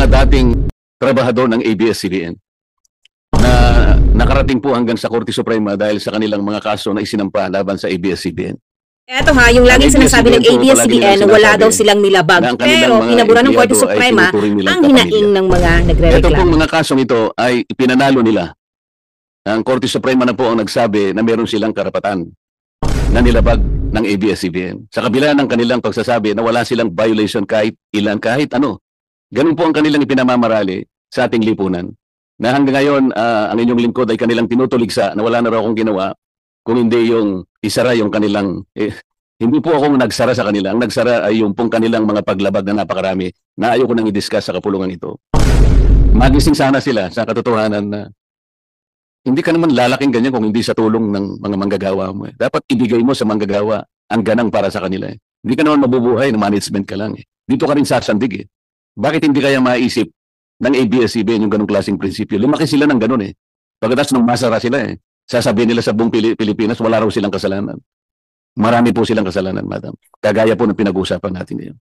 mga dating trabahador ng ABS-CBN na nakarating po hanggang sa Korte Suprema dahil sa kanilang mga kaso na isinampa laban sa ABS-CBN. Eto ha, yung laging sinasabi ng ABS-CBN, wala daw silang nilabag. Pero inabura ng Korte Suprema ang hinaing ng mga nagre-reklamo. Ito pong mga kasong ito ay ipinanalo nila. Ang Korte Suprema na po ang nagsabi na meron silang karapatan na nilabag ng ABS-CBN. Sa kabila ng kanilang pagsasabi na wala silang violation kahit ilan, kahit ano. Ganun po ang kanilang ipinamamarali sa ating lipunan. Na hanggang ngayon, ang inyong lingkod ay kanilang tinutuligsa na wala na raw akong ginawa kung hindi yung isara yung kanilang, hindi po ako nagsara sa kanila. Ang nagsara ay yung pong kanilang mga paglabag na napakarami na ayaw ko nang i-discuss sa kapulungan ito. Magising sana sila sa katotohanan na hindi ka naman lalaking ganyan kung hindi sa tulong ng mga manggagawa mo. Dapat ibigay mo sa manggagawa ang ganang para sa kanila. Hindi ka naman mabubuhay ng management ka lang. Dito ka rin sasandig. Bakit hindi kaya maisip ng ABS-CBN yung ganong klaseng prinsipyo? Lumaki sila ng ganon Pagkatapos nung masara sila sasabihin nila sa buong Pilipinas, wala raw silang kasalanan. Marami po silang kasalanan, madam. Kagaya po ng pinag-uusapan natin ngayon.